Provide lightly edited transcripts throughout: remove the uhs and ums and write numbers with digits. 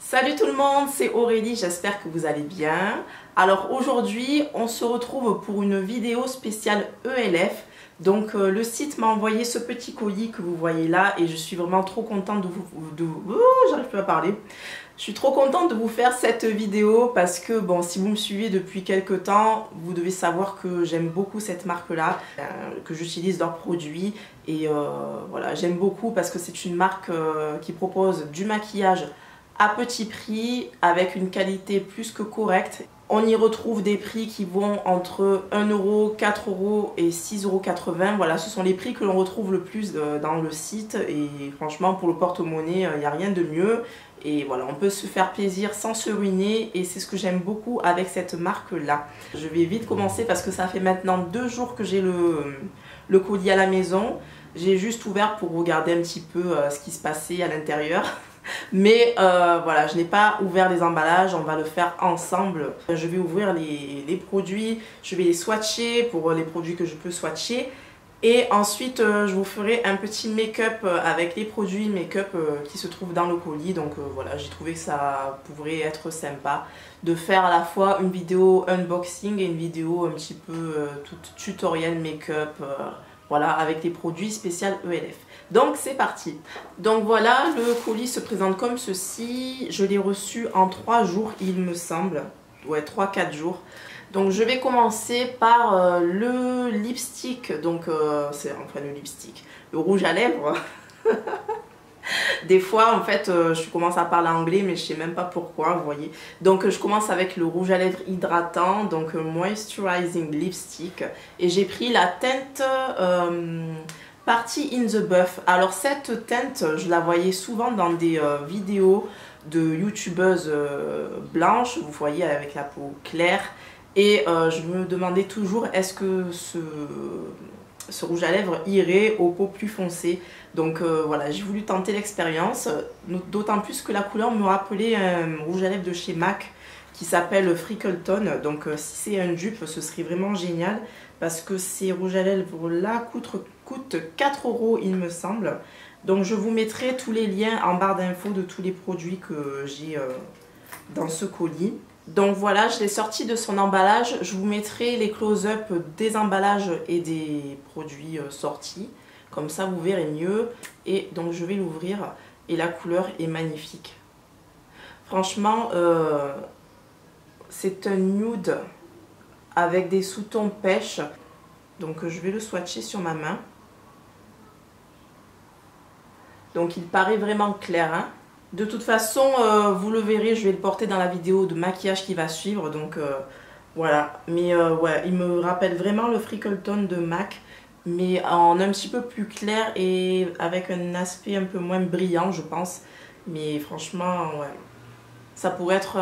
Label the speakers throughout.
Speaker 1: Salut tout le monde, c'est Aurélie, j'espère que vous allez bien. Alors aujourd'hui, on se retrouve pour une vidéo spéciale ELF. Donc le site m'a envoyé ce petit colis que vous voyez là et je suis vraiment trop contente j'arrive plus à parler. Je suis trop contente de vous faire cette vidéo parce que bon, si vous me suivez depuis quelques temps, vous devez savoir que j'aime beaucoup cette marque-là, que j'utilise leurs produits et voilà, j'aime beaucoup parce que c'est une marque qui propose du maquillage à petit prix avec une qualité plus que correcte. On y retrouve des prix qui vont entre 1 euro, 4 euros et 6,80 €. Voilà, ce sont les prix que l'on retrouve le plus dans le site et franchement pour le porte-monnaie, il n'y a rien de mieux. Et voilà, on peut se faire plaisir sans se ruiner et c'est ce que j'aime beaucoup avec cette marque-là. Je vais vite commencer parce que ça fait maintenant 2 jours que j'ai le colis à la maison. J'ai juste ouvert pour regarder un petit peu ce qui se passait à l'intérieur. Mais voilà, je n'ai pas ouvert les emballages, on va le faire ensemble. Je vais ouvrir les produits, je vais les swatcher pour les produits que je peux swatcher. Et ensuite, je vous ferai un petit make-up avec les produits make-up qui se trouvent dans le colis. Donc voilà, j'ai trouvé que ça pourrait être sympa de faire à la fois une vidéo unboxing et une vidéo un petit peu toute tutoriel make-up. Voilà, avec les produits spéciaux ELF. Donc c'est parti. Donc voilà, le colis se présente comme ceci. Je l'ai reçu en 3 jours, il me semble. Ouais, 3-4 jours. Donc je vais commencer par le lipstick. Donc c'est enfin le lipstick. Le rouge à lèvres. Des fois en fait je commence à parler anglais mais je sais même pas pourquoi, vous voyez. Donc je commence avec le rouge à lèvres hydratant, donc moisturizing lipstick, et j'ai pris la teinte Party in the Buff. Alors cette teinte je la voyais souvent dans des vidéos de youtubeuses blanches, vous voyez, avec la peau claire, et je me demandais toujours est-ce que ce rouge à lèvres irait aux peaux plus foncées. Donc voilà, j'ai voulu tenter l'expérience, d'autant plus que la couleur me rappelait un rouge à lèvres de chez MAC qui s'appelle Freckleton. Donc si c'est un dupe, ce serait vraiment génial parce que ces rouges à lèvres là coûtent 4 € il me semble. Donc je vous mettrai tous les liens en barre d'infos de tous les produits que j'ai dans ce colis. Donc voilà, je l'ai sorti de son emballage. Je vous mettrai les close-up des emballages et des produits sortis. Comme ça, vous verrez mieux. Et donc, je vais l'ouvrir. Et la couleur est magnifique. Franchement, c'est un nude avec des sous-tons pêche. Donc, je vais le swatcher sur ma main. Donc, il paraît vraiment clair, hein. De toute façon, vous le verrez, je vais le porter dans la vidéo de maquillage qui va suivre. Donc voilà, mais ouais, il me rappelle vraiment le Freckleton de MAC, mais en un petit peu plus clair et avec un aspect un peu moins brillant, je pense. Mais franchement, ouais, ça pourrait être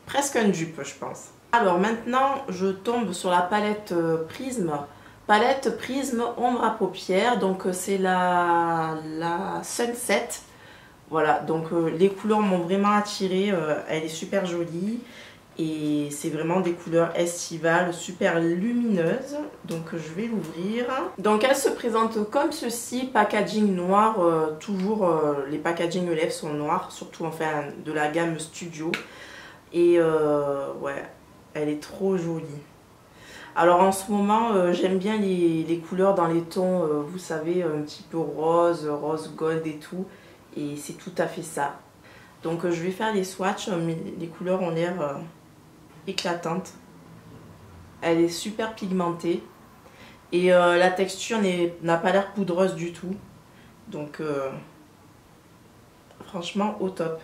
Speaker 1: presque un dupe, je pense. Alors maintenant, je tombe sur la palette Prisme. Palette Prisme ombre à paupières, donc c'est la Sunset. Voilà, donc les couleurs m'ont vraiment attirée, elle est super jolie et c'est vraiment des couleurs estivales, super lumineuses. Donc je vais l'ouvrir. Donc elle se présente comme ceci, packaging noir, toujours les packaging ELF sont noirs, surtout enfin de la gamme Studio. Et ouais, elle est trop jolie. Alors en ce moment, j'aime bien les couleurs dans les tons, vous savez, un petit peu rose, rose gold et tout. Et c'est tout à fait ça. Donc je vais faire les swatchs, mais les couleurs ont l'air éclatantes. Elle est super pigmentée. Et la texture n'a pas l'air poudreuse du tout. Donc franchement au top.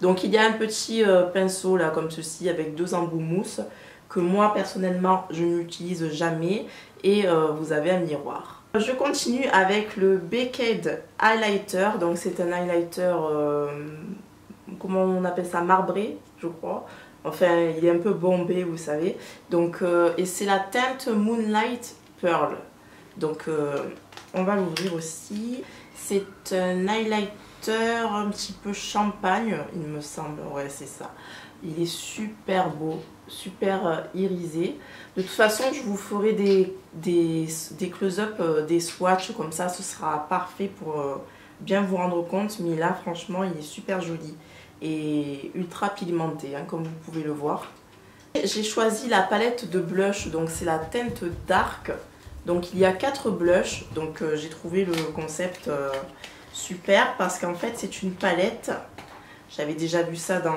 Speaker 1: Donc il y a un petit pinceau là comme ceci avec 2 embouts mousse que moi personnellement je n'utilise jamais. Et vous avez un miroir. Je continue avec le Becade Highlighter. Donc c'est un highlighter, comment on appelle ça, marbré je crois. Enfin il est un peu bombé vous savez. Donc et c'est la teinte Moonlight Pearl. Donc on va l'ouvrir aussi. C'est un highlighter un petit peu champagne il me semble. Ouais c'est ça. Il est super beau, super irisé. De toute façon, je vous ferai des close-up, des swatchs comme ça. Ce sera parfait pour bien vous rendre compte. Mais là, franchement, il est super joli. et ultra pigmenté, hein, comme vous pouvez le voir. J'ai choisi la palette de blush, donc c'est la teinte Dark. Donc il y a 4 blushs, donc j'ai trouvé le concept super parce qu'en fait c'est une palette. J'avais déjà vu ça dans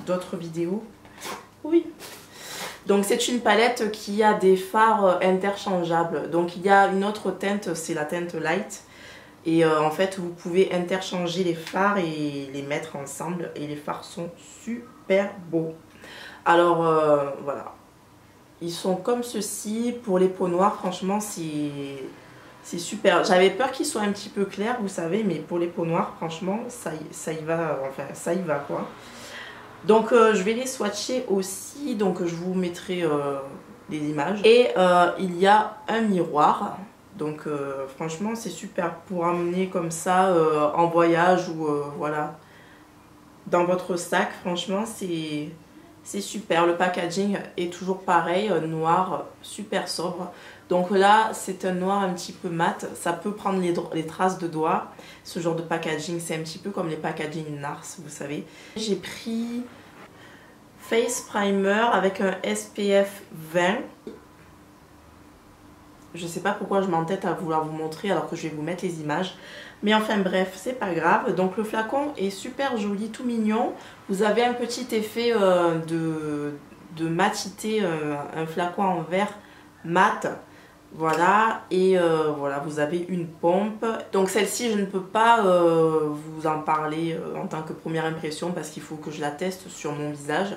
Speaker 1: d'autres vidéos. Oui. Donc c'est une palette qui a des fards interchangeables. Donc il y a une autre teinte, c'est la teinte Light. Et en fait vous pouvez interchanger les fards et les mettre ensemble. Et les fards sont super beaux. Alors voilà. Ils sont comme ceci. Pour les peaux noires, franchement c'est super. J'avais peur qu'ils soient un petit peu clairs, vous savez. Mais pour les peaux noires, franchement ça y va. Enfin ça y va quoi. Donc je vais les swatcher aussi, donc je vous mettrai des images. Et il y a un miroir, donc franchement c'est super pour amener comme ça en voyage ou voilà, dans votre sac. Franchement c'est super, le packaging est toujours pareil, noir, super sobre. Donc là c'est un noir un petit peu mat, ça peut prendre les traces de doigts. Ce genre de packaging c'est un petit peu comme les packaging NARS, vous savez. J'ai pris Face Primer avec un SPF 20. Je sais pas pourquoi je m'entête à vouloir vous montrer alors que je vais vous mettre les images. Mais enfin bref, c'est pas grave. Donc le flacon est super joli, tout mignon. Vous avez un petit effet de matité, un flacon en verre mat. Voilà, et voilà, vous avez une pompe. Donc celle-ci, je ne peux pas vous en parler en tant que première impression parce qu'il faut que je la teste sur mon visage.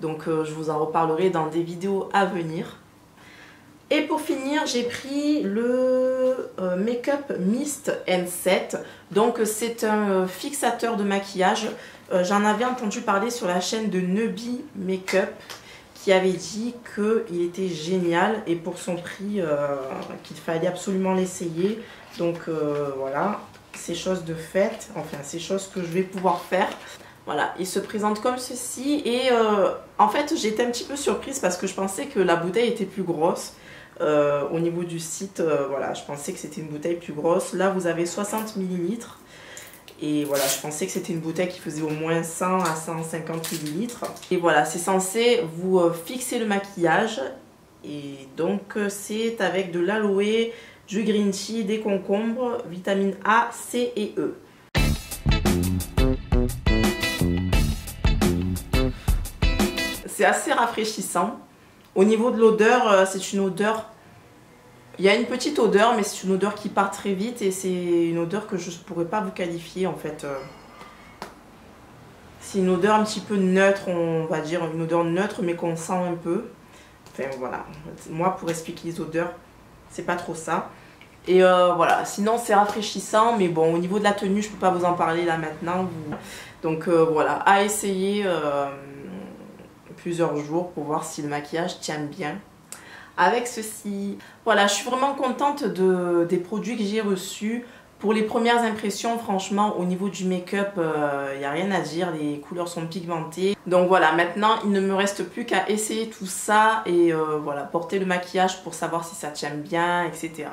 Speaker 1: Donc je vous en reparlerai dans des vidéos à venir. Et pour finir, j'ai pris le Make-up Mist N7. Donc c'est un fixateur de maquillage. J'en avais entendu parler sur la chaîne de Nebi Make-up, qui avait dit qu'il était génial et pour son prix qu'il fallait absolument l'essayer. Donc voilà, c'est chose de faite, enfin c'est chose que je vais pouvoir faire. Voilà, il se présente comme ceci et en fait j'étais un petit peu surprise parce que je pensais que la bouteille était plus grosse. Au niveau du site, voilà, je pensais que c'était une bouteille plus grosse. Là vous avez 60 ml. Et voilà, je pensais que c'était une bouteille qui faisait au moins 100 à 150 ml. Et voilà, c'est censé vous fixer le maquillage. Et donc, c'est avec de l'aloe, du green tea, des concombres, vitamine A, C et E. C'est assez rafraîchissant. Au niveau de l'odeur, c'est une odeur... Il y a une petite odeur, mais c'est une odeur qui part très vite et c'est une odeur que je ne pourrais pas vous qualifier en fait. C'est une odeur un petit peu neutre, on va dire, une odeur neutre mais qu'on sent un peu. Enfin voilà, moi pour expliquer les odeurs, c'est pas trop ça. Et voilà, sinon c'est rafraîchissant, mais bon, au niveau de la tenue, je peux pas vous en parler là maintenant. Donc voilà, à essayer plusieurs jours pour voir si le maquillage tient bien avec ceci. Voilà, je suis vraiment contente des produits que j'ai reçus. Pour les premières impressions, franchement, au niveau du make-up, il n'y a rien à dire. Les couleurs sont pigmentées. Donc voilà, maintenant, il ne me reste plus qu'à essayer tout ça et voilà, porter le maquillage pour savoir si ça tient bien, etc.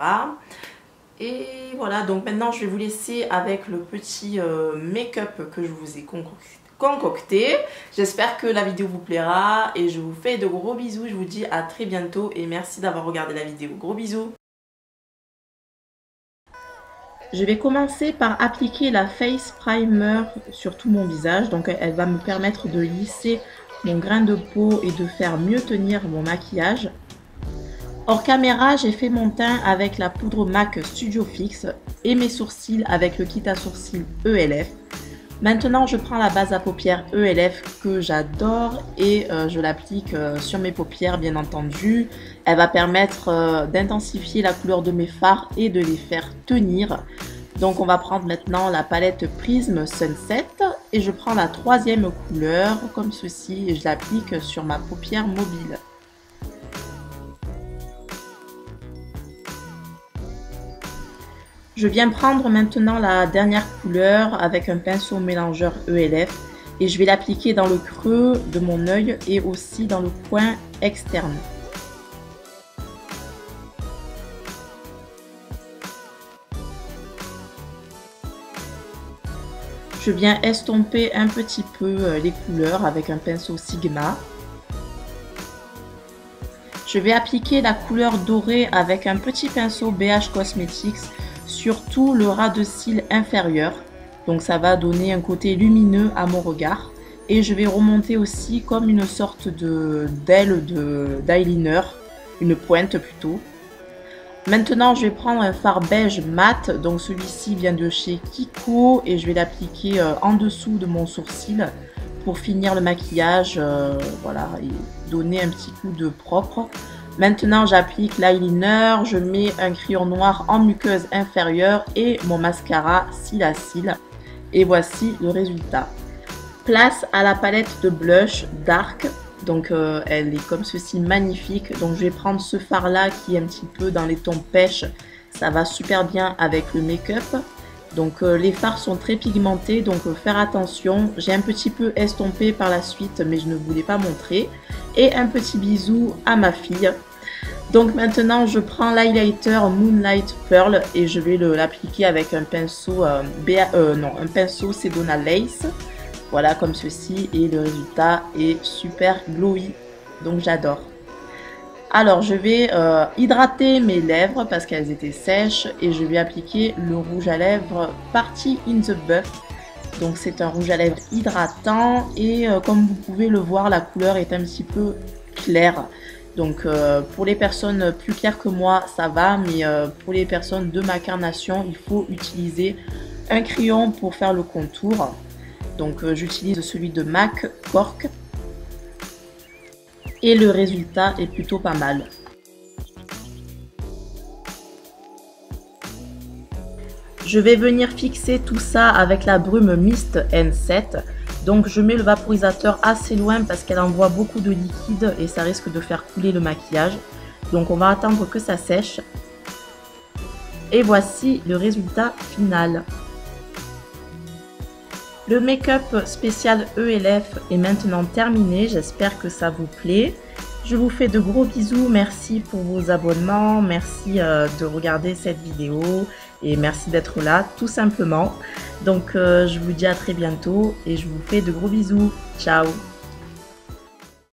Speaker 1: Et voilà, donc maintenant, je vais vous laisser avec le petit make-up que je vous ai concocté. J'espère que la vidéo vous plaira et je vous fais de gros bisous. Je vous dis à très bientôt et merci d'avoir regardé la vidéo. Gros bisous. Je vais commencer par appliquer la Face Primer sur tout mon visage. Donc elle va me permettre de lisser mon grain de peau et de faire mieux tenir mon maquillage. Hors caméra, j'ai fait mon teint avec la poudre MAC Studio Fix et mes sourcils avec le kit à sourcils ELF. Maintenant, je prends la base à paupières ELF que j'adore et je l'applique sur mes paupières, bien entendu. Elle va permettre d'intensifier la couleur de mes fards et de les faire tenir. Donc, on va prendre maintenant la palette Prism Sunset et je prends la troisième couleur comme ceci et je l'applique sur ma paupière mobile. Je viens prendre maintenant la dernière couleur avec un pinceau mélangeur ELF et je vais l'appliquer dans le creux de mon œil et aussi dans le coin externe. Je viens estomper un petit peu les couleurs avec un pinceau Sigma. Je vais appliquer la couleur dorée avec un petit pinceau BH Cosmetics sur tout le ras de cils inférieur. Donc ça va donner un côté lumineux à mon regard. Et je vais remonter aussi comme une sorte d'aile d'eyeliner, une pointe plutôt. Maintenant, je vais prendre un fard beige mat, donc celui-ci vient de chez Kiko et je vais l'appliquer en dessous de mon sourcil pour finir le maquillage, voilà, et donner un petit coup de propre. Maintenant, j'applique l'eyeliner, je mets un crayon noir en muqueuse inférieure et mon mascara cils à cils. Et voici le résultat. Place à la palette de blush Dark. Donc elle est comme ceci, magnifique. Donc je vais prendre ce fard là qui est un petit peu dans les tons pêche. Ça va super bien avec le make-up. Donc les fards sont très pigmentés, donc faire attention. J'ai un petit peu estompé par la suite, mais je ne voulais pas montrer. Et un petit bisou à ma fille. Donc maintenant je prends l'highlighter Moonlight Pearl et je vais l'appliquer avec un pinceau un pinceau Sedona Lace. Voilà, comme ceci, et le résultat est super glowy, donc j'adore. Alors je vais hydrater mes lèvres parce qu'elles étaient sèches et je vais appliquer le rouge à lèvres Party in the Buff. Donc c'est un rouge à lèvres hydratant et comme vous pouvez le voir, la couleur est un petit peu claire. Donc pour les personnes plus claires que moi ça va, mais pour les personnes de ma carnation il faut utiliser un crayon pour faire le contour. Donc j'utilise celui de MAC Cork et le résultat est plutôt pas mal. Je vais venir fixer tout ça avec la brume Mist N7. Donc je mets le vaporisateur assez loin parce qu'elle envoie beaucoup de liquide et ça risque de faire couler le maquillage. Donc on va attendre que ça sèche. Et voici le résultat final. Le make-up spécial ELF est maintenant terminé, j'espère que ça vous plaît. Je vous fais de gros bisous, merci pour vos abonnements, merci de regarder cette vidéo et merci d'être là tout simplement. Donc je vous dis à très bientôt et je vous fais de gros bisous, ciao.